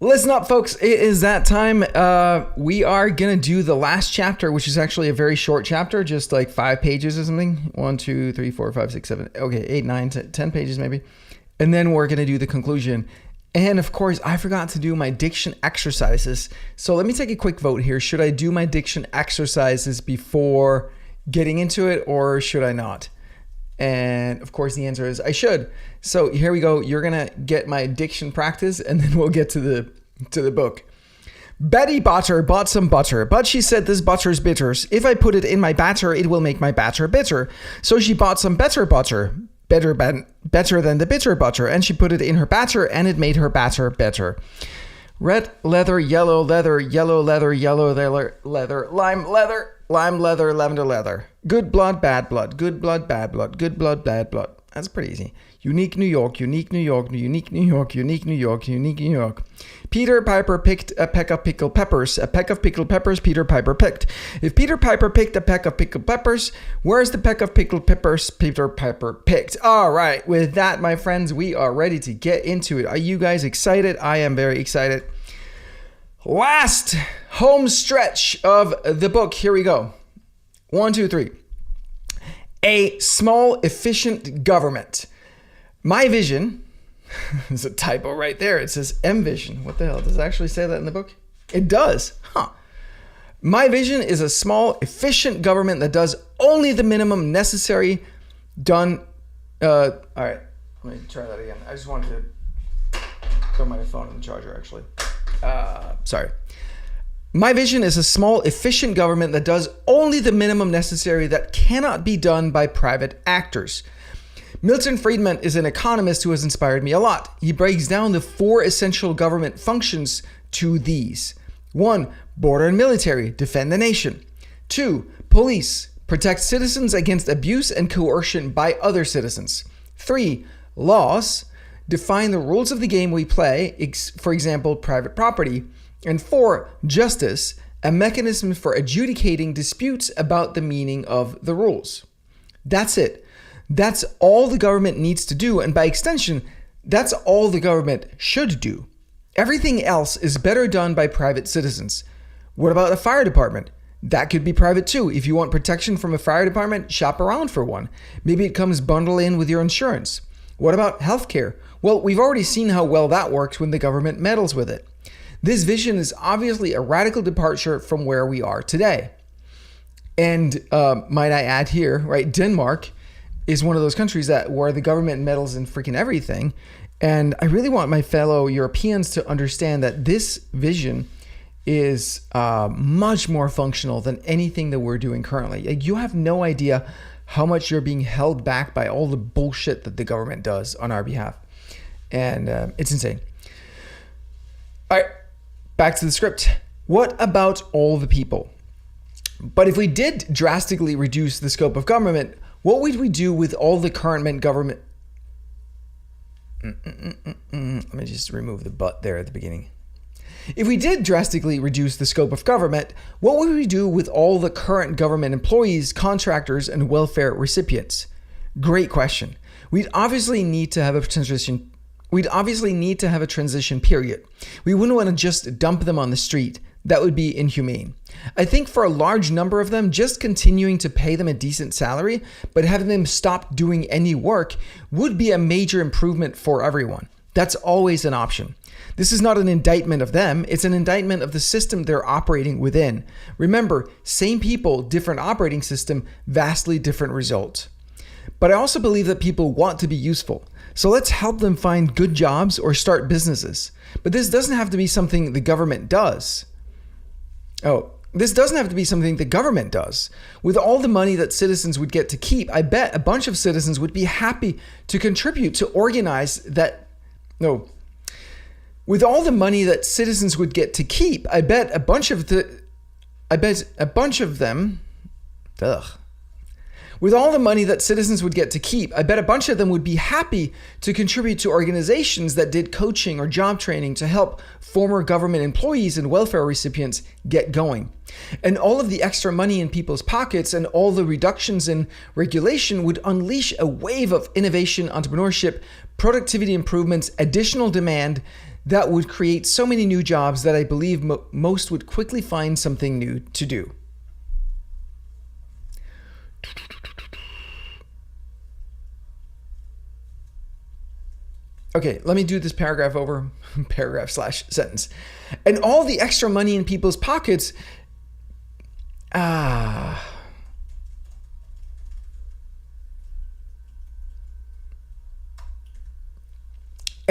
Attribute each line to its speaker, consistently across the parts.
Speaker 1: Listen up, folks. It is that time. We are going to do the last chapter, which is actually a very short chapter, just like 5 pages or something. 1, 2, 3, 4, 5, 6, 7. Okay, 8, 9, 10 pages maybe. And then we're going to do the conclusion. And of course, I forgot to do my diction exercises. So let me take a quick vote here. Should I do my diction exercises before getting into it, or should I not? And of course, the answer is I should. So here we go. You're going to get my diction practice, and then we'll get to the book. Betty Butter bought some butter, but she said, "This butter's bitter. If I put it in my batter, it will make my batter bitter." So she bought some better butter, better than the bitter butter, and she put it in her batter, and it made her batter better. Red leather, yellow leather, yellow leather, yellow leather, lime leather, lime leather, lavender leather. Good blood, bad blood, good blood, bad blood, good blood, bad blood. That's pretty easy. Unique New York, unique New York, unique New York, unique New York, unique New York. Peter Piper picked a peck of pickled peppers. A peck of pickled peppers Peter Piper picked. If Peter Piper picked a peck of pickled peppers, where's the peck of pickled peppers Peter Piper picked? All right, with that, my friends, we are ready to get into it. Are you guys excited? I am very excited. Last home stretch of the book. Here we go. 1, 2, 3. A small, efficient government. My vision, there's a typo right there. It says M-vision. What the hell? Does it actually say that in the book? It does. Huh. My vision is a small, efficient government that does only the minimum necessary done. All right. Let me try that again. I just wanted to throw my phone in the charger, actually. Sorry. My vision is a small, efficient government that does only the minimum necessary that cannot be done by private actors. Milton Friedman is an economist who has inspired me a lot. He breaks down the 4 essential government functions to these. 1, border and military, defend the nation. 2, police, protect citizens against abuse and coercion by other citizens. 3, laws, define the rules of the game we play, for example, private property. And 4, justice, a mechanism for adjudicating disputes about the meaning of the rules. That's it. That's all the government needs to do, and by extension, that's all the government should do. Everything else is better done by private citizens. What about the fire department? That could be private too. If you want protection from a fire department, shop around for one. Maybe it comes bundled in with your insurance. What about healthcare? Well, we've already seen how well that works when the government meddles with it. This vision is obviously a radical departure from where we are today. And might I add here, right, Denmark is one of those countries where the government meddles in freaking everything. And I really want my fellow Europeans to understand that this vision is much more functional than anything that we're doing currently. Like, you have no idea how much you're being held back by all the bullshit that the government does on our behalf. And it's insane. All right, back to the script. What about all the people? But if we did drastically reduce the scope of government, what would we do with all the current government? Let me just remove the but there at the beginning. If we did drastically reduce the scope of government, what would we do with all the current government employees, contractors, and welfare recipients? Great question. We'd obviously need to have a transition period. We wouldn't want to just dump them on the street. That would be inhumane. I think for a large number of them, just continuing to pay them a decent salary, but having them stop doing any work would be a major improvement for everyone. That's always an option. This is not an indictment of them. It's an indictment of the system they're operating within. Remember, same people, different operating system, vastly different results. But I also believe that people want to be useful. So let's help them find good jobs or start businesses. But this doesn't have to be something the government does. This doesn't have to be something the government does. With all the money that citizens would get to keep, I bet a bunch of citizens would be happy to contribute to organize that. No. With all the money that citizens would get to keep, I bet a bunch of them. With all the money that citizens would get to keep, I bet a bunch of them would be happy to contribute to organizations that did coaching or job training to help former government employees and welfare recipients get going. And all of the extra money in people's pockets and all the reductions in regulation would unleash a wave of innovation, entrepreneurship, productivity improvements, additional demand that would create so many new jobs that I believe most would quickly find something new to do. Okay, let me do this paragraph over, paragraph/sentence. And all the extra money in people's pockets, and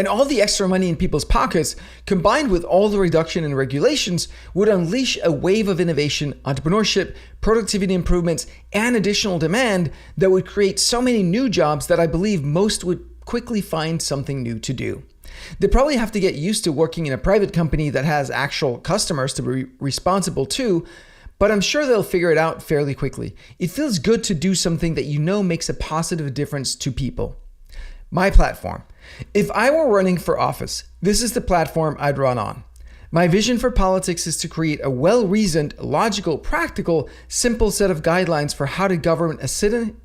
Speaker 1: all the extra money in people's pockets, combined with all the reduction in regulations, would unleash a wave of innovation, entrepreneurship, productivity improvements, and additional demand that would create so many new jobs that I believe most would quickly find something new to do. They probably have to get used to working in a private company that has actual customers to be responsible to, but I'm sure they'll figure it out fairly quickly. It feels good to do something that you know makes a positive difference to people. My platform. If I were running for office, this is the platform I'd run on. My vision for politics is to create a well-reasoned, logical, practical, simple set of guidelines for how to govern a city,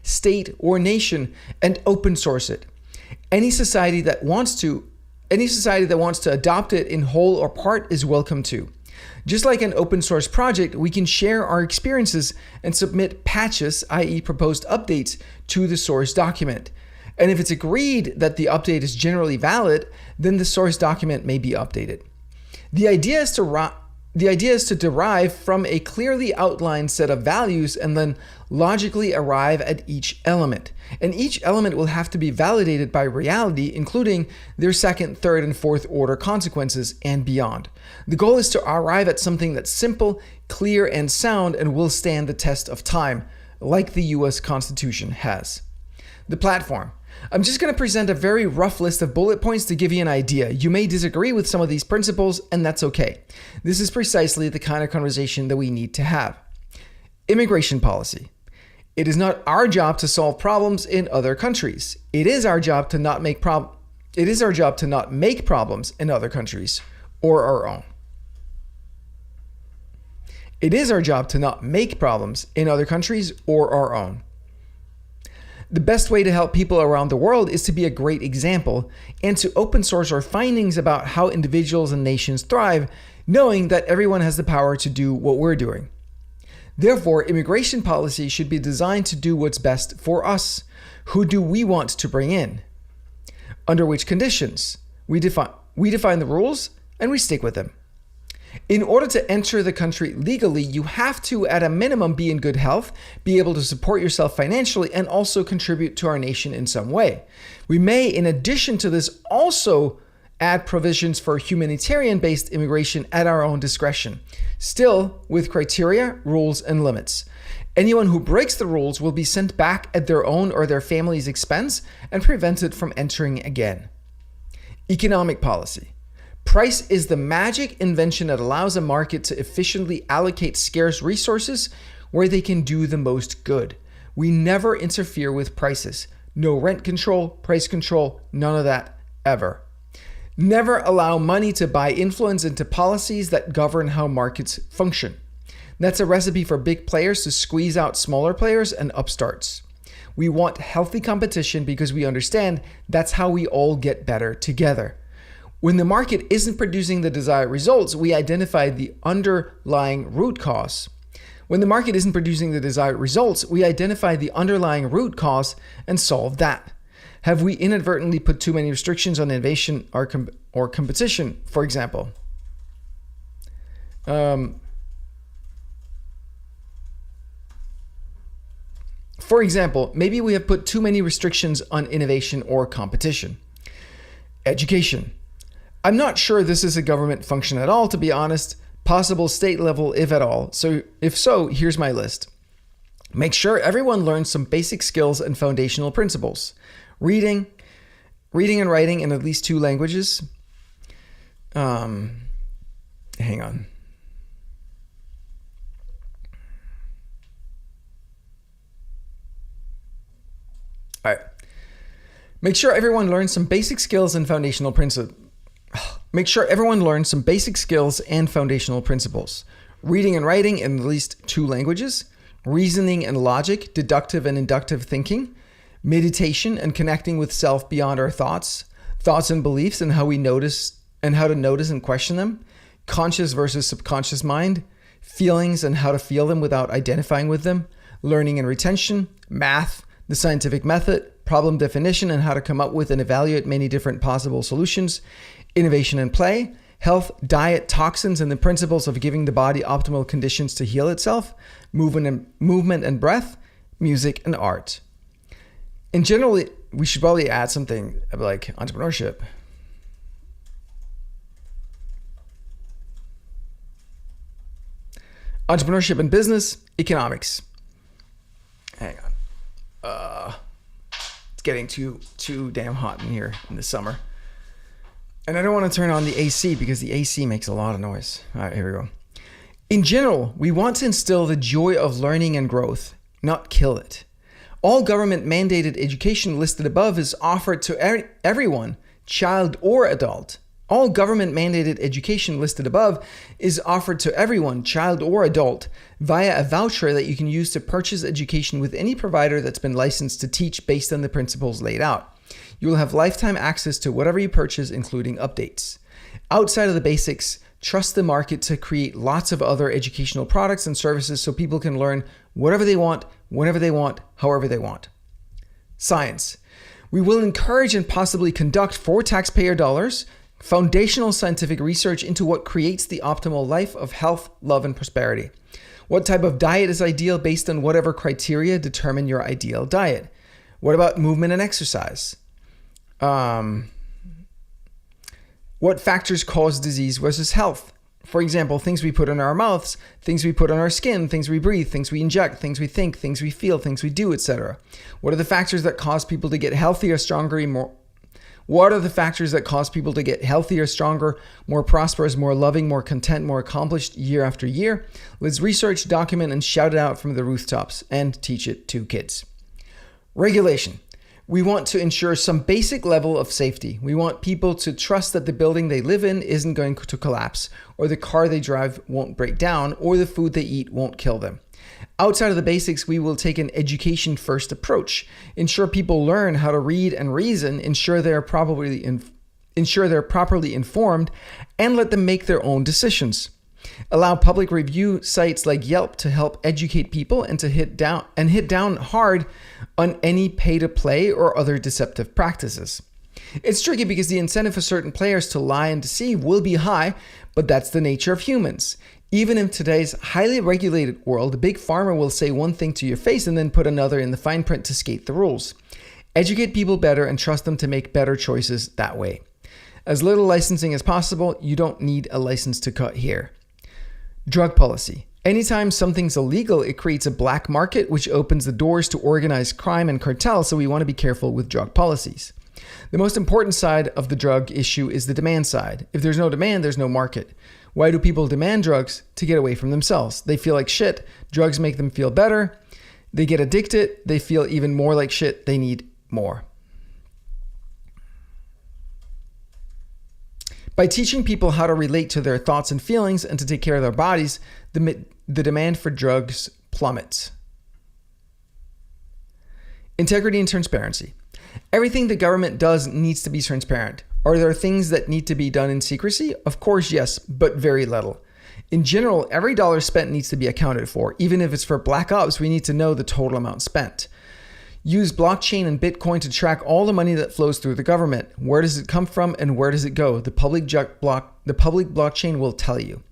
Speaker 1: state, or nation, and open source it. Any society that wants to adopt it in whole or part is welcome to. Just like an open source project, we can share our experiences and submit patches, i.e. proposed updates, to the source document. And if it's agreed that the update is generally valid, then the source document may be updated. The idea is to derive from a clearly outlined set of values and then logically arrive at each element. And each element will have to be validated by reality, including their second, third, and fourth order consequences and beyond. The goal is to arrive at something that's simple, clear, and sound and will stand the test of time, like the US Constitution has. The platform. I'm just going to present a very rough list of bullet points to give you an idea. You may disagree with some of these principles, and that's okay. This is precisely the kind of conversation that we need to have. Immigration policy. It is not our job to solve problems in other countries. It is our job to not make problems in other countries or our own. It is our job to not make problems in other countries or our own. The best way to help people around the world is to be a great example and to open source our findings about how individuals and nations thrive, knowing that everyone has the power to do what we're doing. Therefore, immigration policy should be designed to do what's best for us. Who do we want to bring in? Under which conditions? We define the rules and we stick with them. In order to enter the country legally, you have to, at a minimum, be in good health, be able to support yourself financially, and also contribute to our nation in some way. We may, in addition to this, also add provisions for humanitarian-based immigration at our own discretion, still with criteria, rules, and limits. Anyone who breaks the rules will be sent back at their own or their family's expense and prevented from entering again. Economic policy. Price is the magic invention that allows a market to efficiently allocate scarce resources where they can do the most good. We never interfere with prices. No rent control, price control, none of that, ever. Never allow money to buy influence into policies that govern how markets function. That's a recipe for big players to squeeze out smaller players and upstarts. We want healthy competition because we understand that's how we all get better together. When the market isn't producing the desired results, we identify the underlying root cause. When the market isn't producing the desired results, we identify the underlying root cause and solve that. Have we inadvertently put too many restrictions on innovation or competition, for example? For example, maybe we have put too many restrictions on innovation or competition. Education. I'm not sure this is a government function at all, to be honest. Possible state level, if at all. So if so, here's my list. Make sure everyone learns some basic skills and foundational principles. Reading and writing in at least 2 languages. Hang on. All right. Make sure everyone learns some basic skills and foundational principles. Make sure everyone learns some basic skills and foundational principles. Reading and writing in at least 2 languages. Reasoning and logic, deductive and inductive thinking. Meditation and connecting with self beyond our thoughts. thoughts and beliefs and how we notice and how to notice and question them, conscious versus subconscious mind, feelings and how to feel them without identifying with them, learning and retention, math, the scientific method, problem definition and how to come up with and evaluate many different possible solutions, innovation and play, health, diet, toxins, and the principles of giving the body optimal conditions to heal itself, movement and breath, music and art. In general, we should probably add something like entrepreneurship. Entrepreneurship and business, economics. Hang on. It's getting too damn hot in here in the summer. And I don't want to turn on the AC because the AC makes a lot of noise. All right, here we go. In general, we want to instill the joy of learning and growth, not kill it. All government mandated education listed above is offered to everyone, child or adult. All government mandated education listed above is offered to everyone, child or adult, via a voucher that you can use to purchase education with any provider that's been licensed to teach based on the principles laid out. You will have lifetime access to whatever you purchase, including updates. Outside of the basics, trust the market to create lots of other educational products and services so people can learn whatever they want, whenever they want, however they want. Science. We will encourage and possibly conduct for taxpayer dollars foundational scientific research into what creates the optimal life of health, love, and prosperity. What type of diet is ideal based on whatever criteria determine your ideal diet? What about movement and exercise? What factors cause disease versus health? For example, things we put in our mouths, things we put on our skin, things we breathe, things we inject, things we think, things we feel, things we do, etc. What are the factors that cause people to get healthier, stronger, more prosperous, more loving, more content, more accomplished year after year? Let's research, document, and shout it out from the rooftops and teach it to kids. Regulation. We want to ensure some basic level of safety. We want people to trust that the building they live in isn't going to collapse, or the car they drive won't break down, or the food they eat won't kill them. Outside of the basics, we will take an education-first approach. Ensure people learn how to read and reason, ensure they're properly informed, and let them make their own decisions. Allow public review sites like Yelp to help educate people and to hit down hard on any pay-to-play or other deceptive practices. It's tricky because the incentive for certain players to lie and deceive will be high, but that's the nature of humans. Even in today's highly regulated world, a big pharma will say one thing to your face and then put another in the fine print to skate the rules. Educate people better and trust them to make better choices that way. As little licensing as possible, you don't need a license to cut hair. Drug policy. Anytime something's illegal, it creates a black market, which opens the doors to organized crime and cartels, so we want to be careful with drug policies. The most important side of the drug issue is the demand side. If there's no demand, there's no market. Why do people demand drugs? To get away from themselves. They feel like shit. Drugs make them feel better. They get addicted. They feel even more like shit. They need more. By teaching people how to relate to their thoughts and feelings and to take care of their bodies, the demand for drugs plummets. Integrity and transparency. Everything the government does needs to be transparent. Are there things that need to be done in secrecy? Of course, yes, but very little. In general, every dollar spent needs to be accounted for. Even if it's for black ops, we need to know the total amount spent. Use blockchain and Bitcoin to track all the money that flows through the government. Where does it come from and where does it go? The public blockchain will tell you.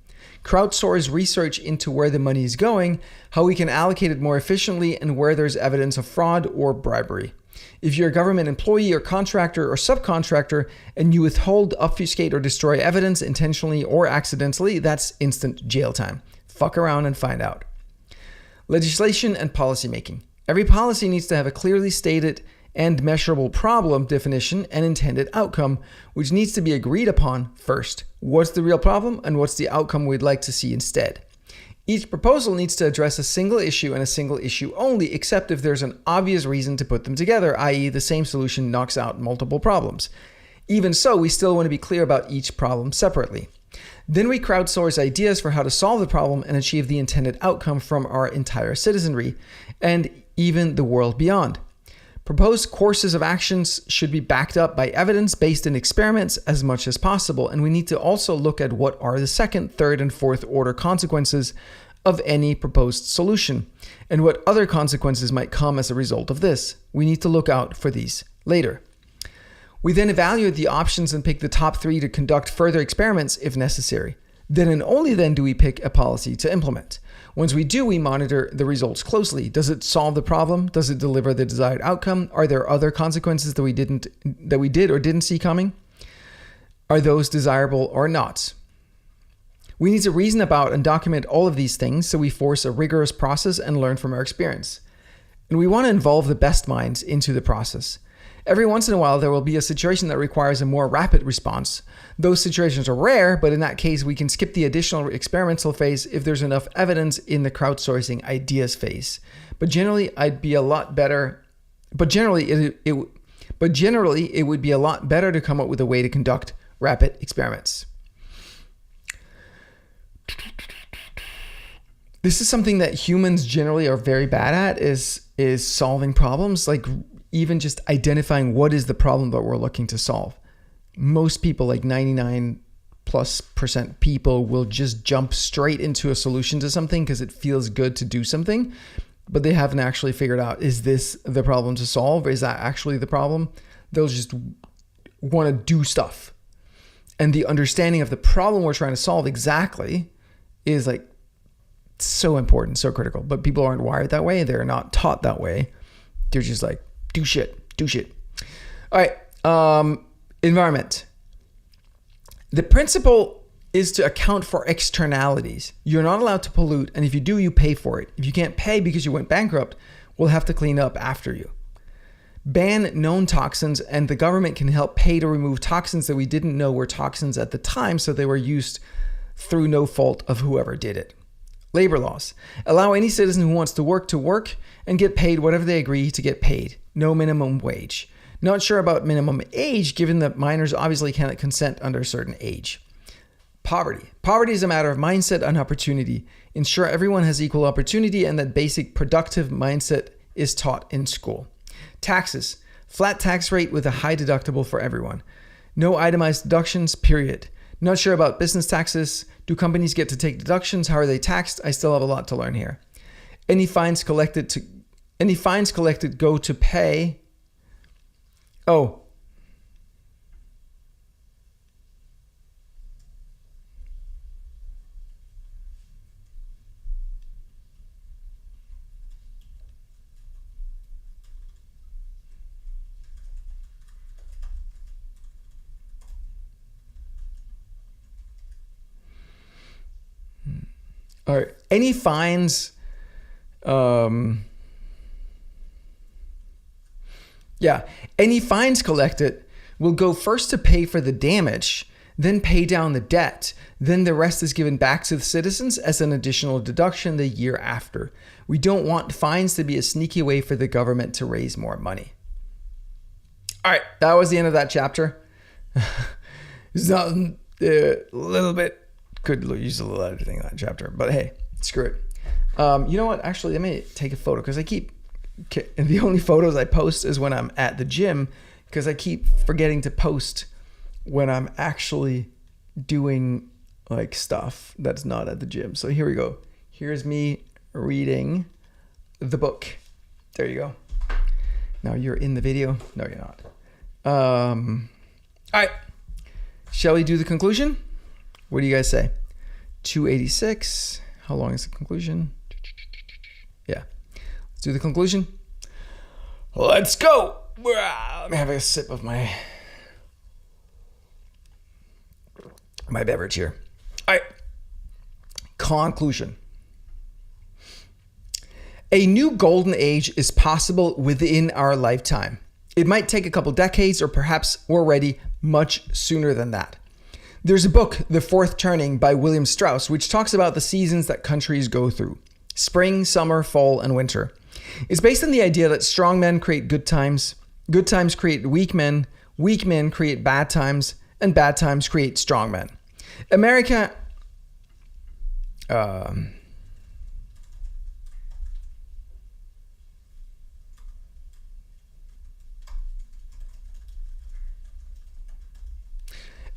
Speaker 1: Crowdsource research into where the money is going, how we can allocate it more efficiently, and where there's evidence of fraud or bribery. If you're a government employee or contractor or subcontractor and you withhold, obfuscate, or destroy evidence intentionally or accidentally, that's instant jail time. Fuck around and find out. Legislation and policymaking. Every policy needs to have a clearly stated and measurable problem definition and intended outcome, which needs to be agreed upon first. What's the real problem and what's the outcome we'd like to see instead? Each proposal needs to address a single issue and a single issue only, except if there's an obvious reason to put them together, i.e. the same solution knocks out multiple problems. Even so, we still want to be clear about each problem separately. Then we crowdsource ideas for how to solve the problem and achieve the intended outcome from our entire citizenry and even the world beyond. Proposed courses of actions should be backed up by evidence based in experiments as much as possible. And we need to also look at what are the second, third, and fourth order consequences of any proposed solution and what other consequences might come as a result of this. We need to look out for these later. We then evaluate the options and pick the top 3 to conduct further experiments if necessary. Then and only then do we pick a policy to implement. Once we do, we monitor the results closely. Does it solve the problem? Does it deliver the desired outcome? Are there other consequences that we did or didn't see coming? Are those desirable or not? We need to reason about and document all of these things so we force a rigorous process and learn from our experience. And we want to involve the best minds into the process. Every once in a while, there will be a situation that requires a more rapid response. Those situations are rare, but in that case, we can skip the additional experimental phase if there's enough evidence in the crowdsourcing ideas phase. But generally, it would be a lot better to come up with a way to conduct rapid experiments. This is something that humans generally are very bad at, is solving problems, like even just identifying what is the problem that we're looking to solve. Most people, like 99+% people, will just jump straight into a solution to something because it feels good to do something, but they haven't actually figured out, is this the problem to solve? Is that actually the problem? They'll just want to do stuff. And the understanding of the problem we're trying to solve exactly is like so important, so critical. But people aren't wired that way. They're not taught that way. They're just like, do shit. All right. Environment. The principle is to account for externalities. You're not allowed to pollute. And if you do, you pay for it. If you can't pay because you went bankrupt, we'll have to clean up after you. Ban known toxins, and the government can help pay to remove toxins that we didn't know were toxins at the time, so they were used through no fault of whoever did it. Labor laws. Allow any citizen who wants to work and get paid whatever they agree to get paid. No minimum wage. Not sure about minimum age, given that minors obviously cannot consent under a certain age. Poverty. Poverty is a matter of mindset and opportunity. Ensure everyone has equal opportunity and that basic productive mindset is taught in school. Taxes. Flat tax rate with a high deductible for everyone. No itemized deductions, period. Not sure about business taxes. Do companies get to take deductions? How are they taxed? I still have a lot to learn here. Any fines collected go to pay. Oh. All right. Any fines, any fines collected will go first to pay for the damage, then pay down the debt. Then the rest is given back to the citizens as an additional deduction the year after. We don't want fines to be a sneaky way for the government to raise more money. All right. That was the end of that chapter. It's not a little bit. Could use a little editing in that chapter, but hey, screw it. You know what? Actually, let me take a photo because the only photos I post is when I'm at the gym because I keep forgetting to post when I'm actually doing like stuff that's not at the gym. So here we go. Here's me reading the book. There you go. Now you're in the video. No, you're not. All right. Shall we do the conclusion? What do you guys say? 286. How long is the conclusion? Yeah. Let's do the conclusion. Let's go. Let me have a sip of my beverage here. All right. Conclusion. A new golden age is possible within our lifetime. It might take a couple decades or perhaps we're ready much sooner than that. There's a book, The Fourth Turning by William Strauss, which talks about the seasons that countries go through. Spring, summer, fall, and winter. It's based on the idea that strong men create good times create weak men create bad times, and bad times create strong men. America...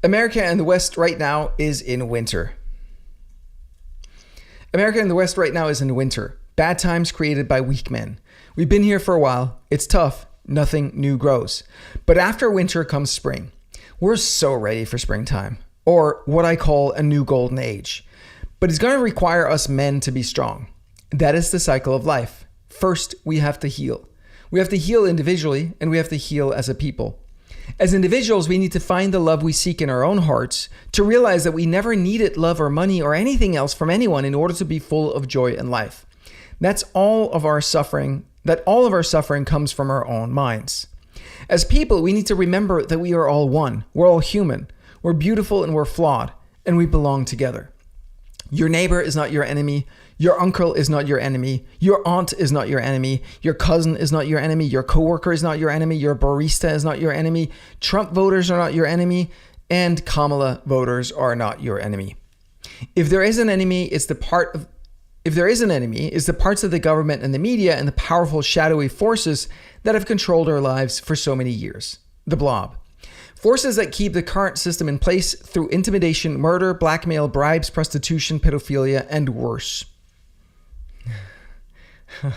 Speaker 1: America and the West right now is in winter. America and the West right now is in winter. Bad times created by weak men. We've been here for a while. It's tough. Nothing new grows. But after winter comes spring. We're so ready for springtime, or what I call a new golden age. But it's going to require us men to be strong. That is the cycle of life. First, we have to heal. We have to heal individually, and we have to heal as a people. As individuals, we need to find the love we seek in our own hearts, to realize that we never needed love or money or anything else from anyone in order to be full of joy in life. That all of our suffering comes from our own minds. As people, we need to remember that we are all one. We're all human. We're beautiful and we're flawed, and we belong together. Your neighbor is not your enemy. Your uncle is not your enemy. Your aunt is not your enemy. Your cousin is not your enemy. Your coworker is not your enemy. Your barista is not your enemy. Trump voters are not your enemy. And Kamala voters are not your enemy. If there is an enemy, it's the parts of the government and the media and the powerful shadowy forces that have controlled our lives for so many years. The blob. Forces that keep the current system in place through intimidation, murder, blackmail, bribes, prostitution, pedophilia, and worse. Let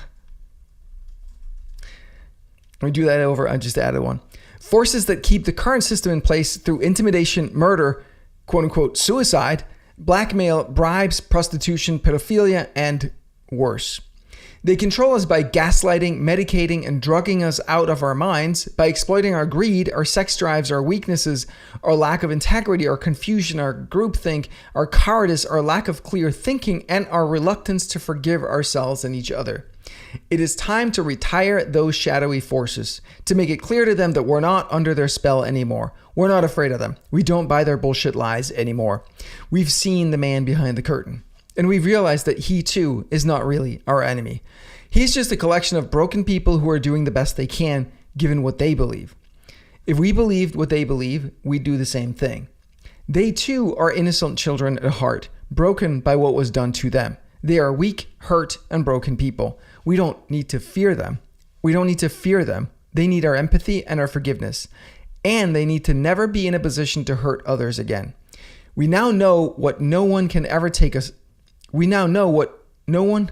Speaker 1: me do that over. I just added one. Forces that keep the current system in place through intimidation, murder, quote unquote, suicide, blackmail, bribes, prostitution, pedophilia, and worse. They control us by gaslighting, medicating, and drugging us out of our minds, by exploiting our greed, our sex drives, our weaknesses, our lack of integrity, our confusion, our groupthink, our cowardice, our lack of clear thinking, and our reluctance to forgive ourselves and each other. It is time to retire those shadowy forces, to make it clear to them that we're not under their spell anymore. We're not afraid of them. We don't buy their bullshit lies anymore. We've seen the man behind the curtain. And we've realized that he too is not really our enemy. He's just a collection of broken people who are doing the best they can, given what they believe. If we believed what they believe, we'd do the same thing. They too are innocent children at heart, broken by what was done to them. They are weak, hurt, and broken people. We don't need to fear them. They need our empathy and our forgiveness. And they need to never be in a position to hurt others again. We now know what no one can ever take us. We now know what no one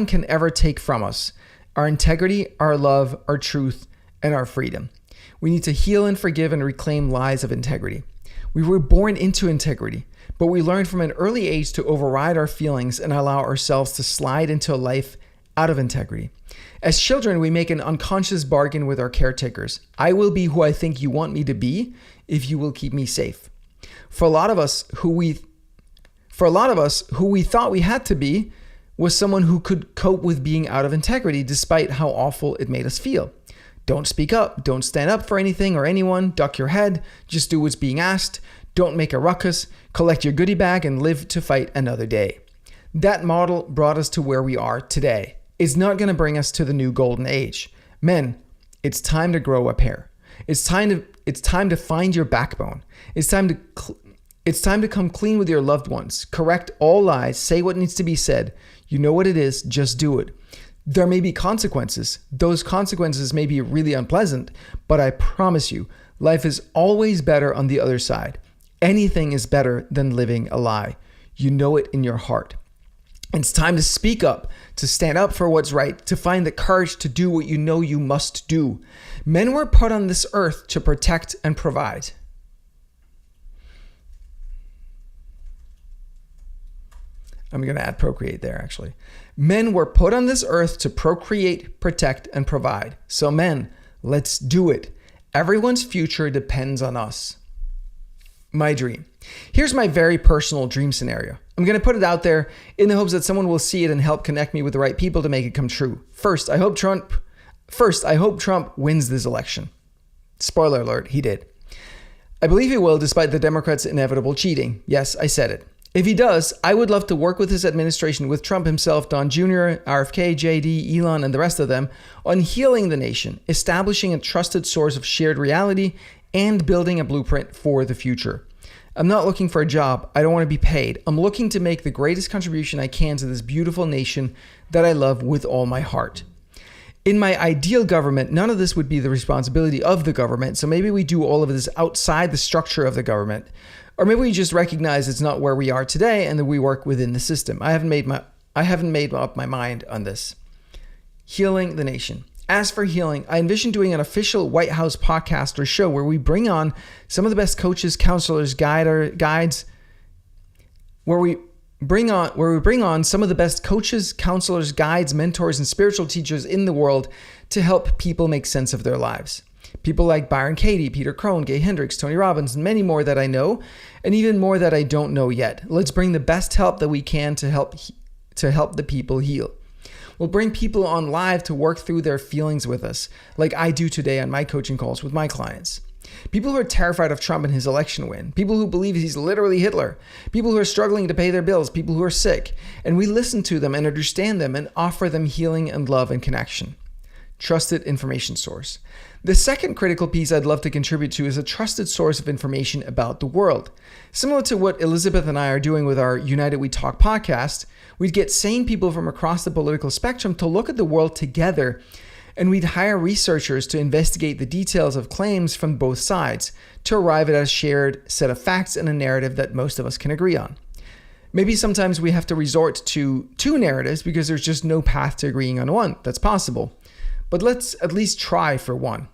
Speaker 1: can ever take from us. Our integrity, our love, our truth, and our freedom. We need to heal and forgive and reclaim lives of integrity. We were born into integrity, but we learned from an early age to override our feelings and allow ourselves to slide into a life out of integrity. As children, we make an unconscious bargain with our caretakers. I will be who I think you want me to be if you will keep me safe. For a lot of us, who we thought we had to be was someone who could cope with being out of integrity despite how awful it made us feel. Don't speak up. Don't stand up for anything or anyone. Duck your head. Just do what's being asked. Don't make a ruckus. Collect your goodie bag and live to fight another day. That model brought us to where we are today. It's not going to bring us to the new golden age. Men, it's time to grow a pair. It's time to find your backbone. It's time to come clean with your loved ones. Correct all lies. Say what needs to be said. You know what it is. Just do it. There may be consequences. Those consequences may be really unpleasant, but I promise you, life is always better on the other side. Anything is better than living a lie. You know it in your heart. It's time to speak up, to stand up for what's right, to find the courage to do what you know you must do. Men were put on this earth to protect and provide. I'm going to add procreate there, actually. Men were put on this earth to procreate, protect, and provide. So men, let's do it. Everyone's future depends on us. My dream. Here's my very personal dream scenario. I'm going to put it out there in the hopes that someone will see it and help connect me with the right people to make it come true. First, I hope Trump wins this election. Spoiler alert, he did. I believe he will, despite the Democrats' inevitable cheating. Yes, I said it. If he does, I would love to work with his administration, with Trump himself, Don Jr., RFK, JD, Elon, and the rest of them, on healing the nation, establishing a trusted source of shared reality, and building a blueprint for the future. I'm not looking for a job. I don't want to be paid. I'm looking to make the greatest contribution I can to this beautiful nation that I love with all my heart. In my ideal government, none of this would be the responsibility of the government. So maybe we do all of this outside the structure of the government. Or maybe we just recognize it's not where we are today and that we work within the system. I haven't made up my mind on this. Healing the nation. As for healing, I envision doing an official White House podcast or show where we bring on some of the best coaches, counselors, guides, where we bring on some of the best coaches, counselors, guides, mentors, and spiritual teachers in the world to help people make sense of their lives. People like Byron Katie, Peter Crone, Gay Hendricks, Tony Robbins, and many more that I know, and even more that I don't know yet. Let's bring the best help that we can to help the people heal. We'll bring people on live to work through their feelings with us, like I do today on my coaching calls with my clients. People who are terrified of Trump and his election win. People who believe he's literally Hitler. People who are struggling to pay their bills. People who are sick. And we listen to them and understand them and offer them healing and love and connection. Trusted information source. The second critical piece I'd love to contribute to is a trusted source of information about the world. Similar to what Elizabeth and I are doing with our United We Talk podcast, we'd get sane people from across the political spectrum to look at the world together, and we'd hire researchers to investigate the details of claims from both sides to arrive at a shared set of facts and a narrative that most of us can agree on. Maybe sometimes we have to resort to two narratives because there's just no path to agreeing on one. That's possible. But let's at least try for one.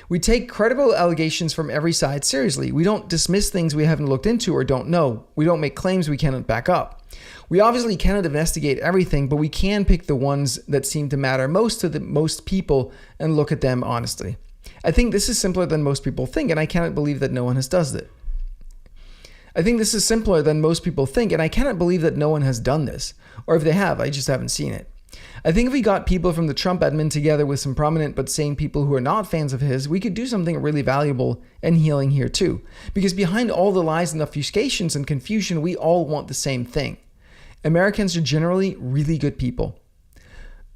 Speaker 1: We take credible allegations from every side seriously. We don't dismiss things we haven't looked into or don't know. We don't make claims we cannot back up. We obviously cannot investigate everything, but we can pick the ones that seem to matter most to the most people and look at them honestly. I think this is simpler than most people think, and I cannot believe that no one has done it. I think this is simpler than most people think, and I cannot believe that no one has done this. Or if they have, I just haven't seen it. I think if we got people from the Trump admin together with some prominent but sane people who are not fans of his, we could do something really valuable and healing here too. Because behind all the lies and obfuscations and confusion, we all want the same thing. Americans are generally really good people.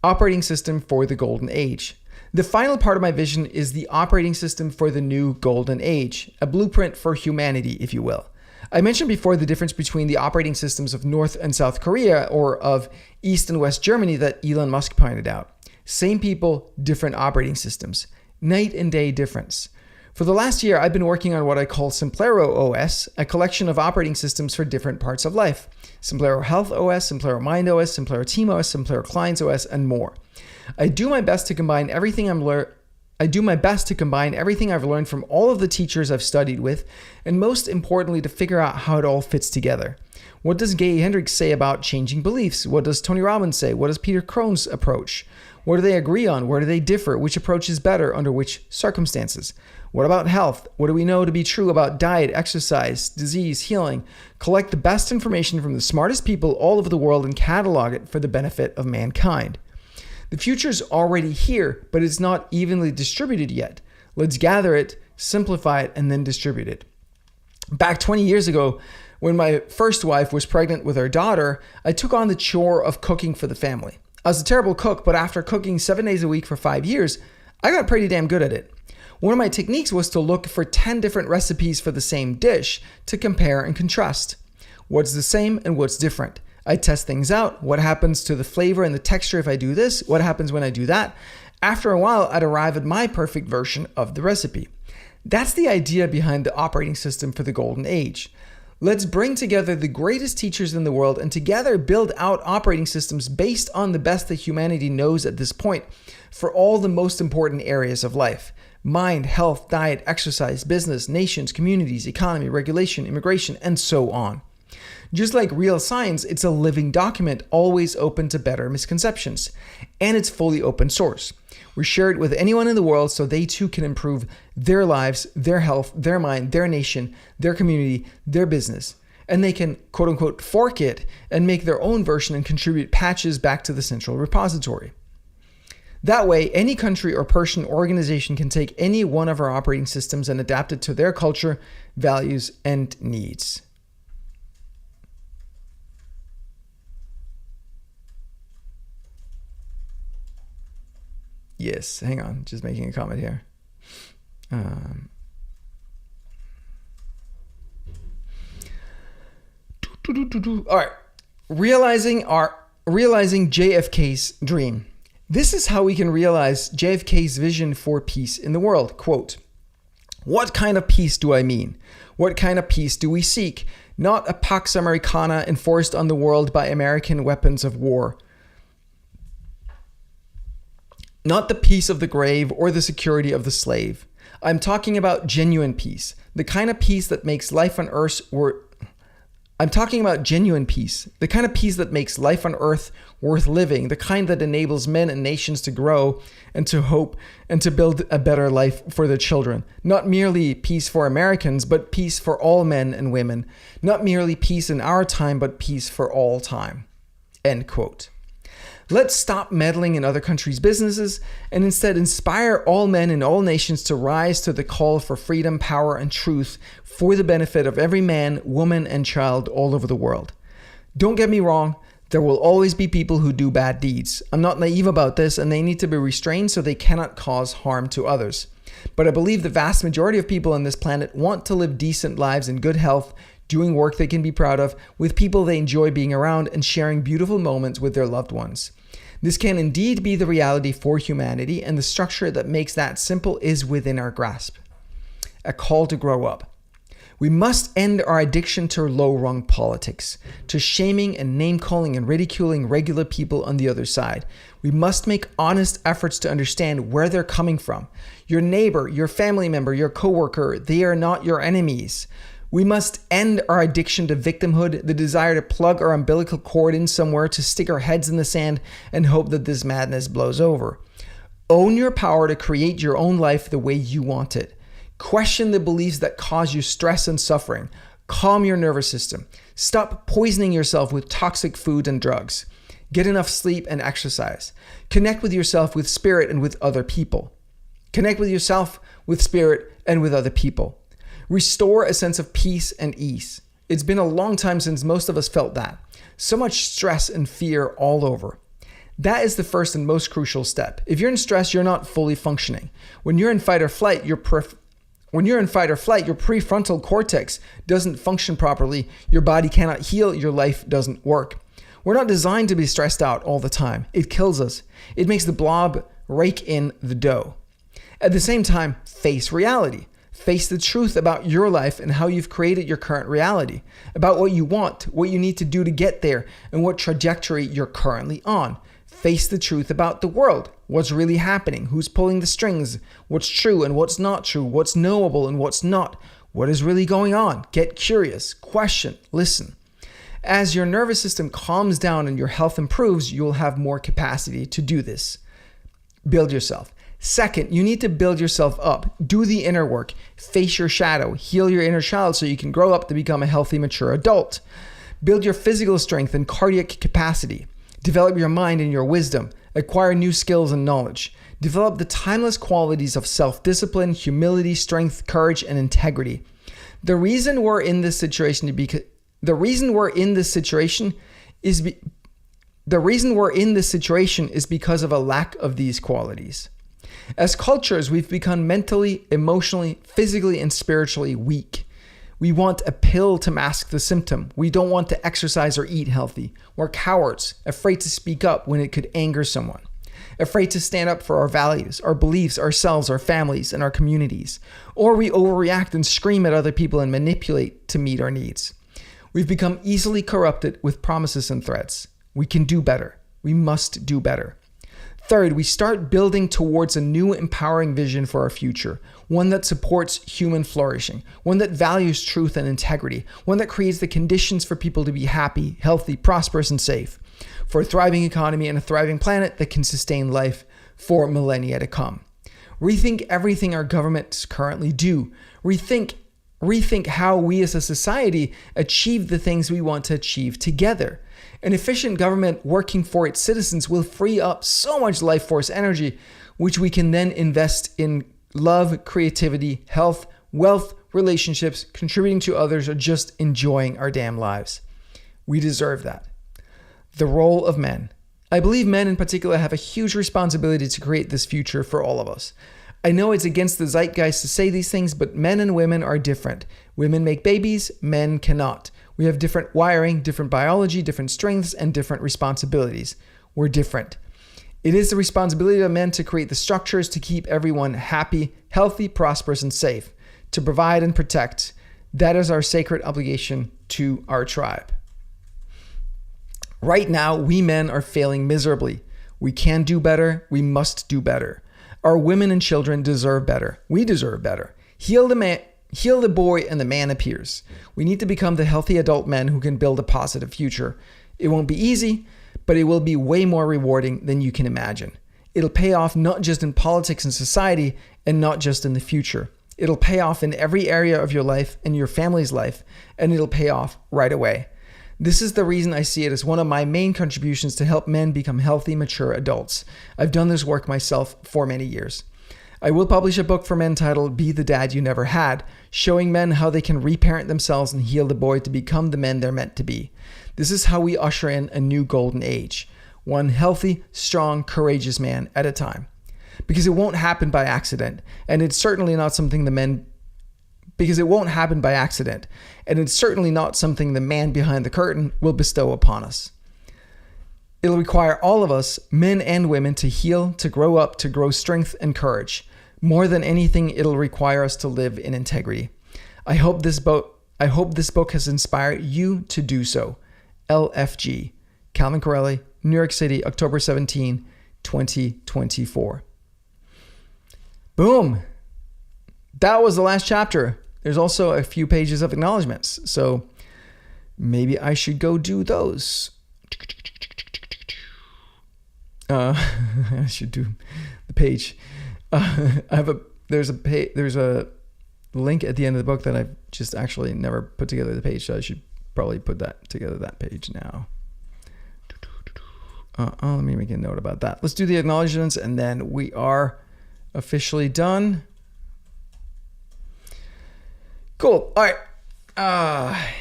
Speaker 1: Operating system for the golden age. The final part of my vision is the operating system for the new golden age, a blueprint for humanity, if you will. I mentioned before the difference between the operating systems of North and South Korea or of East and West Germany that Elon Musk pointed out. Same people, different operating systems. Night and day difference. For the last year, I've been working on what I call Simplero OS, a collection of operating systems for different parts of life. Simplero Health OS, Simplero Mind OS, Simplero Team OS, Simplero Clients OS, and more. I do my best to combine everything I've learned from all of the teachers I've studied with, and most importantly, to figure out how it all fits together. What does Gay Hendricks say about changing beliefs? What does Tony Robbins say? What is Peter Crone's approach? What do they agree on? Where do they differ? Which approach is better under which circumstances? What about health? What do we know to be true about diet, exercise, disease, healing? Collect the best information from the smartest people all over the world and catalog it for the benefit of mankind. The future's already here, but it's not evenly distributed yet. Let's gather it, simplify it, and then distribute it. Back 20 years ago, when my first wife was pregnant with our daughter, I took on the chore of cooking for the family. I was a terrible cook, but after cooking 7 days a week for 5 years, I got pretty damn good at it. One of my techniques was to look for 10 different recipes for the same dish to compare and contrast. What's the same and what's different? I test things out. What happens to the flavor and the texture if I do this? What happens when I do that? After a while, I'd arrive at my perfect version of the recipe. That's the idea behind the operating system for the golden age. Let's bring together the greatest teachers in the world and together build out operating systems based on the best that humanity knows at this point for all the most important areas of life. Mind, health, diet, exercise, business, nations, communities, economy, regulation, immigration, and so on. Just like real science, it's a living document, always open to better misconceptions. And it's fully open source. We share it with anyone in the world so they too can improve their lives, their health, their mind, their nation, their community, their business. And they can, quote unquote, fork it and make their own version and contribute patches back to the central repository. That way, any country or person or organization can take any one of our operating systems and adapt it to their culture, values, and needs. Yes, hang on, just making a comment here. All right, realizing JFK's dream. This is how we can realize JFK's vision for peace in the world. Quote, "What kind of peace do I mean? What kind of peace do we seek? Not a Pax Americana enforced on the world by American weapons of war. Not the peace of the grave or the security of the slave. I'm talking about genuine peace, the kind of peace that makes life on earth worth living, the kind that enables men and nations to grow and to hope and to build a better life for their children. Not merely peace for Americans, but peace for all men and women. Not merely peace in our time, but peace for all time." End quote. Let's stop meddling in other countries' businesses and instead inspire all men in all nations to rise to the call for freedom, power, and truth for the benefit of every man, woman, and child all over the world. Don't get me wrong, there will always be people who do bad deeds. I'm not naive about this, and they need to be restrained so they cannot cause harm to others. But I believe the vast majority of people on this planet want to live decent lives in good health, doing work they can be proud of, with people they enjoy being around, and sharing beautiful moments with their loved ones. This can indeed be the reality for humanity, and the structure that makes that simple is within our grasp. A call to grow up. We must end our addiction to low-rung politics, to shaming and name-calling and ridiculing regular people on the other side. We must make honest efforts to understand where they're coming from. Your neighbor, your family member, your coworker, they are not your enemies. We must end our addiction to victimhood, the desire to plug our umbilical cord in somewhere to stick our heads in the sand and hope that this madness blows over. Own your power to create your own life the way you want it. Question the beliefs that cause you stress and suffering. Calm your nervous system. Stop poisoning yourself with toxic food and drugs. Get enough sleep and exercise. Connect with yourself with spirit and with other people. Connect with yourself with spirit and with other people. Restore a sense of peace and ease. It's been a long time since most of us felt that. So much stress and fear all over. That is the first and most crucial step. If you're in stress, you're not fully functioning. When you're in fight or flight, your prefrontal cortex doesn't function properly. Your body cannot heal. Your life doesn't work. We're not designed to be stressed out all the time. It kills us. It makes the blob rake in the dough. At the same time, face reality. Face the truth about your life and how you've created your current reality, about what you want, what you need to do to get there, and what trajectory you're currently on. Face the truth about the world, what's really happening, who's pulling the strings, what's true and what's not true, what's knowable and what's not, what is really going on. Get curious, question, listen. As your nervous system calms down and your health improves, you'll have more capacity to do this. Build yourself. Second, you need to build yourself up. Do the inner work. Face your shadow. Heal your inner child so you can grow up to become a healthy, mature adult. Build your physical strength and cardiac capacity. Develop your mind and your wisdom. Acquire new skills and knowledge. Develop the timeless qualities of self-discipline, humility, strength, courage, and integrity. The reason we're in this situation is because of a lack of these qualities. As cultures, we've become mentally, emotionally, physically, and spiritually weak. We want a pill to mask the symptom. We don't want to exercise or eat healthy. We're cowards, afraid to speak up when it could anger someone. Afraid to stand up for our values, our beliefs, ourselves, our families, and our communities. Or we overreact and scream at other people and manipulate to meet our needs. We've become easily corrupted with promises and threats. We can do better. We must do better. Third, we start building towards a new empowering vision for our future, one that supports human flourishing, one that values truth and integrity, one that creates the conditions for people to be happy, healthy, prosperous, and safe, for a thriving economy and a thriving planet that can sustain life for millennia to come. Rethink everything our governments currently do. Rethink how we as a society achieve the things we want to achieve together. An efficient government working for its citizens will free up so much life force energy, which we can then invest in love, creativity, health, wealth, relationships, contributing to others, or just enjoying our damn lives. We deserve that. The role of men. I believe men in particular have a huge responsibility to create this future for all of us. I know it's against the zeitgeist to say these things, but men and women are different. Women make babies, men cannot. We have different wiring, different biology, different strengths, and different responsibilities. We're different. It is the responsibility of men to create the structures to keep everyone happy, healthy, prosperous, and safe, to provide and protect. That is our sacred obligation to our tribe. Right now, we men are failing miserably. We can do better. We must do better. Our women and children deserve better. We deserve better. Heal the boy and the man appears. We need to become the healthy adult men who can build a positive future. It won't be easy, but it will be way more rewarding than you can imagine. It'll pay off not just in politics and society and not just in the future. It'll pay off in every area of your life and your family's life, and it'll pay off right away. This is the reason I see it as one of my main contributions to help men become healthy, mature adults. I've done this work myself for many years. I will publish a book for men titled Be the Dad You Never Had, showing men how they can reparent themselves and heal the boy to become the men they're meant to be. This is how we usher in a new golden age, one healthy, strong, courageous man at a time. Because it won't happen by accident, and it's certainly not something the man behind the curtain will bestow upon us. It'll require all of us, men and women, to heal, to grow up, to grow strength and courage. More than anything, it'll require us to live in integrity. I hope this book has inspired you to do so. LFG, Calvin Corelli, New York City, October 17, 2024. Boom. That was the last chapter. There's also a few pages of acknowledgements, so maybe I should go do those. I should do the page. There's a link at the end of the book that I've just actually never put together the page, so I should probably put that page now. Let me make a note about that. Let's do the acknowledgements, and then we are officially done. Cool. All right.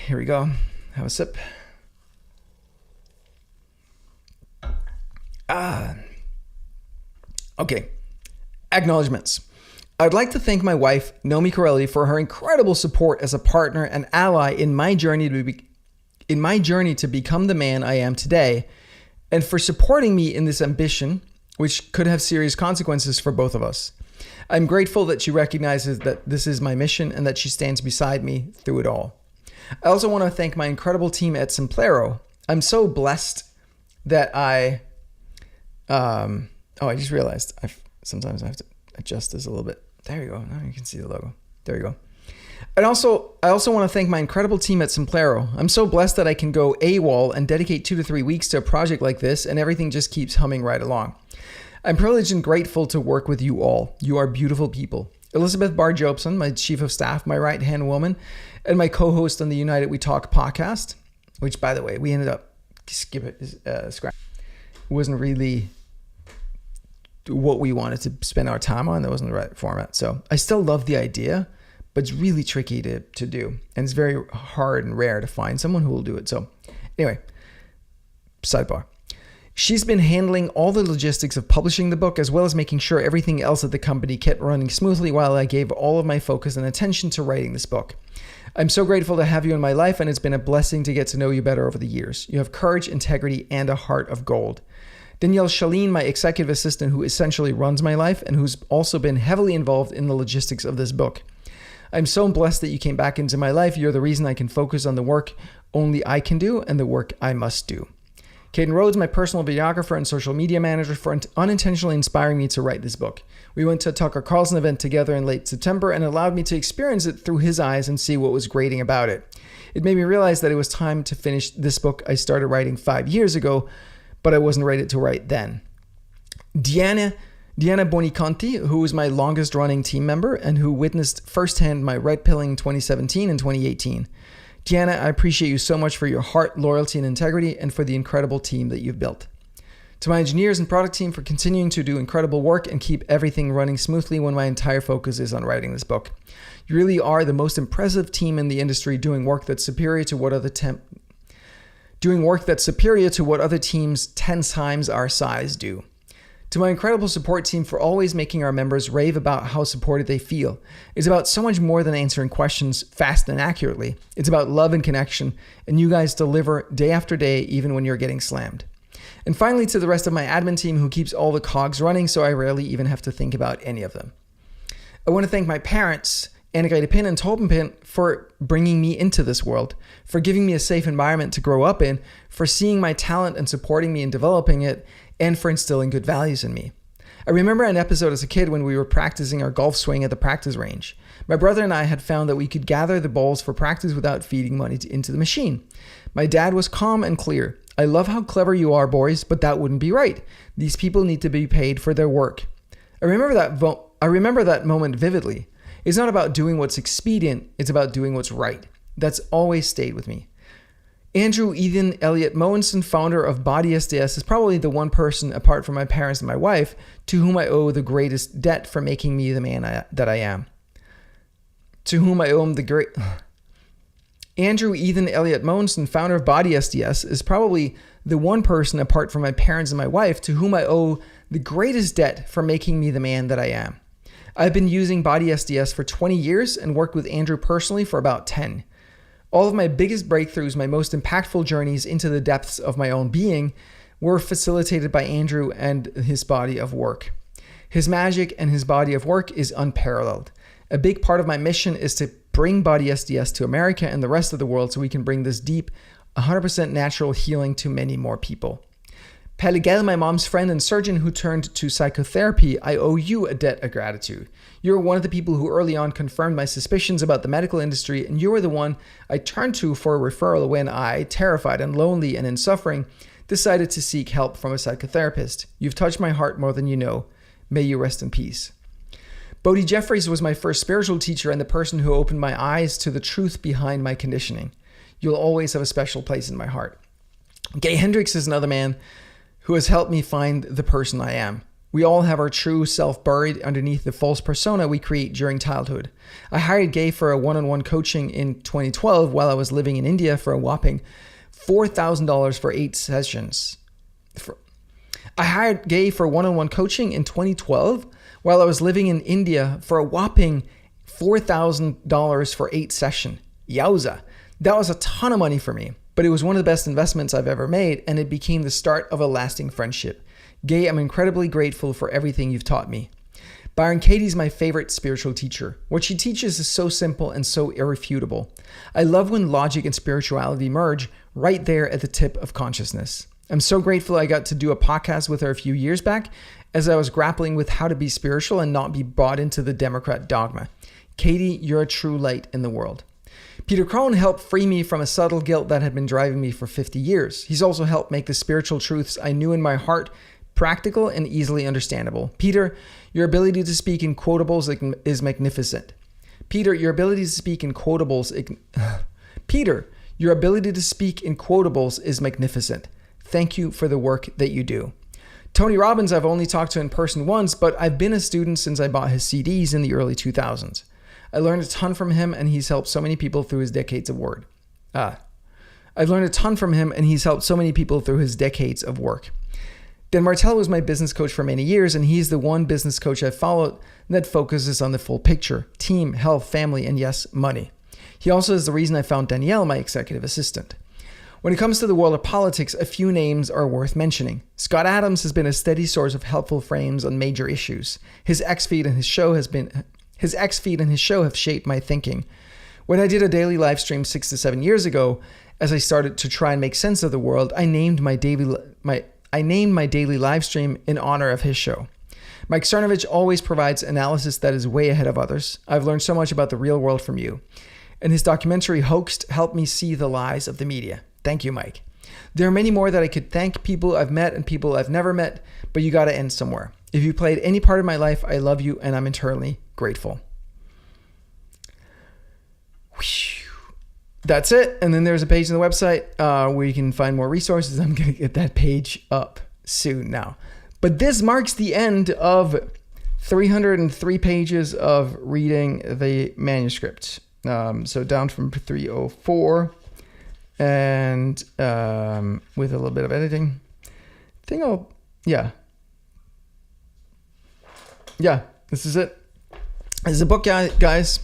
Speaker 1: Here we go. Have a sip. Okay. Acknowledgements. I'd like to thank my wife, Nomi Corelli, for her incredible support as a partner and ally in my journey to become the man I am today, and for supporting me in this ambition, which could have serious consequences for both of us. I'm grateful that she recognizes that this is my mission and that she stands beside me through it all. I also want to thank my incredible team at Simplero. I'm so blessed that I just realized sometimes I have to adjust this a little bit. There you go. Now you can see the logo. There you go. And I also want to thank my incredible team at Simplero. I'm so blessed that I can go AWOL and dedicate 2 to 3 weeks to a project like this, and everything just keeps humming right along. I'm privileged and grateful to work with you all. You are beautiful people. Elizabeth Barr-Jobson, my chief of staff, my right-hand woman, and my co-host on the United We Talk podcast, which, by the way, we ended up scrap. It wasn't really what we wanted to spend our time on. That wasn't the right format. So I still love the idea, but it's really tricky to do. And it's very hard and rare to find someone who will do it. So anyway, sidebar. She's been handling all the logistics of publishing the book, as well as making sure everything else at the company kept running smoothly while I gave all of my focus and attention to writing this book. I'm so grateful to have you in my life, and it's been a blessing to get to know you better over the years. You have courage, integrity, and a heart of gold. Danielle Shaleen, my executive assistant, who essentially runs my life and who's also been heavily involved in the logistics of this book. I'm so blessed that you came back into my life. You're the reason I can focus on the work only I can do and the work I must do. Caden Rhodes, my personal videographer and social media manager, for unintentionally inspiring me to write this book. We went to a Tucker Carlson event together in late September and allowed me to experience it through his eyes and see what was grating about it. It made me realize that it was time to finish this book I started writing 5 years ago, but I wasn't ready to write then. Diana Boniconti, who was my longest running team member and who witnessed firsthand my red pilling in 2017 and 2018. Diana, I appreciate you so much for your heart, loyalty, and integrity, and for the incredible team that you've built. To my engineers and product team for continuing to do incredible work and keep everything running smoothly when my entire focus is on writing this book. You really are the most impressive team in the industry, doing work that's superior to what other teams 10 times our size do. To my incredible support team for always making our members rave about how supported they feel. It's about so much more than answering questions fast and accurately. It's about love and connection, and you guys deliver day after day, even when you're getting slammed. And finally, to the rest of my admin team who keeps all the cogs running, so I rarely even have to think about any of them. I want to thank my parents, Annegrethe Pin and Torben Pin, for bringing me into this world, for giving me a safe environment to grow up in, for seeing my talent and supporting me in developing it, and for instilling good values in me. I remember an episode as a kid when we were practicing our golf swing at the practice range. My brother and I had found that we could gather the balls for practice without feeding money into the machine. My dad was calm and clear. I love how clever you are, boys, but that wouldn't be right. These people need to be paid for their work. I remember that moment vividly. It's not about doing what's expedient, it's about doing what's right. That's always stayed with me. Andrew Ethan Elliott Moensen, founder of Body SDS, is probably the one person, apart from my parents and my wife, to whom I owe the greatest debt for making me the man that I am. Andrew Ethan Elliott Moensen, founder of Body SDS, is probably the one person, apart from my parents and my wife, to whom I owe the greatest debt for making me the man that I am. I've been using Body SDS for 20 years and worked with Andrew personally for about 10. All of my biggest breakthroughs, my most impactful journeys into the depths of my own being were facilitated by Andrew and his body of work. His magic and his body of work is unparalleled. A big part of my mission is to bring Body SDS to America and the rest of the world so we can bring this deep, 100% natural healing to many more people. Pelle Gell, my mom's friend and surgeon who turned to psychotherapy, I owe you a debt of gratitude. You're one of the people who early on confirmed my suspicions about the medical industry, and you were the one I turned to for a referral when I, terrified and lonely and in suffering, decided to seek help from a psychotherapist. You've touched my heart more than you know. May you rest in peace. Bodhi Jeffries was my first spiritual teacher and the person who opened my eyes to the truth behind my conditioning. You'll always have a special place in my heart. Gay Hendricks is another man who has helped me find the person I am. We all have our true self buried underneath the false persona we create during childhood. I hired Gay for a one-on-one coaching in 2012 while I was living in India for a whopping $4,000 for 8 sessions. I hired Gay for one-on-one coaching in 2012 while I was living in India for a whopping $4,000 for 8 sessions. Yowza. That was a ton of money for me, but it was one of the best investments I've ever made, and it became the start of a lasting friendship. Gay, I'm incredibly grateful for everything you've taught me. Byron Katie's my favorite spiritual teacher. What she teaches is so simple and so irrefutable. I love when logic and spirituality merge right there at the tip of consciousness. I'm so grateful I got to do a podcast with her a few years back as I was grappling with how to be spiritual and not be bought into the Democrat dogma. Katie, you're a true light in the world. Peter Crone helped free me from a subtle guilt that had been driving me for 50 years. He's also helped make the spiritual truths I knew in my heart practical and easily understandable. Peter, your ability to speak in quotables is magnificent. Peter, your ability to speak in quotables is magnificent. Thank you for the work that you do. Tony Robbins, I've only talked to in person once, but I've been a student since I bought his CDs in the early 2000s. I learned a ton from him, and he's helped so many people through his decades of work. Dan Martell was my business coach for many years, and he's the one business coach I've followed that focuses on the full picture: team, health, family, and yes, money. He also is the reason I found Danielle, my executive assistant. When it comes to the world of politics, a few names are worth mentioning. Scott Adams has been a steady source of helpful frames on major issues. His X-Feed and his show have shaped my thinking. When I did a daily live stream 6 to 7 years ago, as I started to try and make sense of the world, I named my daily live stream in honor of his show. Mike Cernovich always provides analysis that is way ahead of others. I've learned so much about the real world from you. And his documentary Hoaxed helped me see the lies of the media. Thank you, Mike. There are many more that I could thank, people I've met and people I've never met, but you got to end somewhere. If you played any part of my life, I love you and I'm eternally grateful. That's it. And then there's a page on the website where you can find more resources. I'm going to get that page up soon now. But this marks the end of 303 pages of reading the manuscript. So down from 304 and with a little bit of editing. Yeah, this is it. This is a book, guys.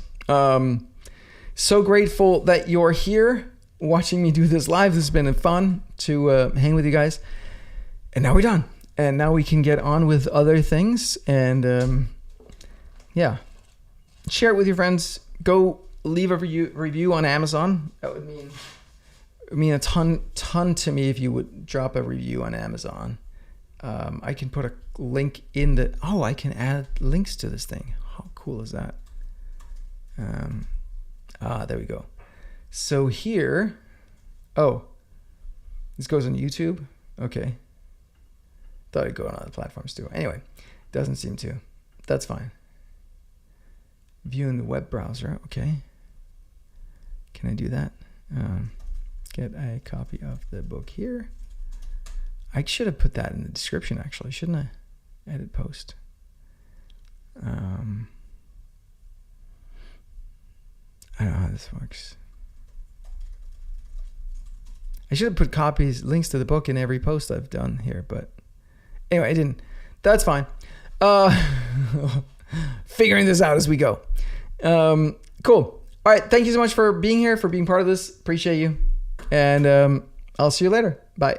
Speaker 1: So grateful that you're here watching me do this live. This has been fun to hang with you guys. And now we're done. And now we can get on with other things. And yeah, share it with your friends. Go leave a review on Amazon. That would mean a ton to me if you would drop a review on Amazon. I can put a link in the... Oh, I can add links to this thing. How cool is that? There we go. So here... Oh, this goes on YouTube? Okay. Thought it'd go on other platforms too. Anyway, doesn't seem to. That's fine. View in the web browser. Okay. Can I do that? Get a copy of the book here. I should have put that in the description actually, shouldn't I? Edit post. I don't know how this works. I should have put links to the book in every post I've done here, but anyway, I didn't. That's fine. Figuring this out as we go. Cool. All right. Thank you so much for being here, for being part of this. Appreciate you. And I'll see you later. Bye.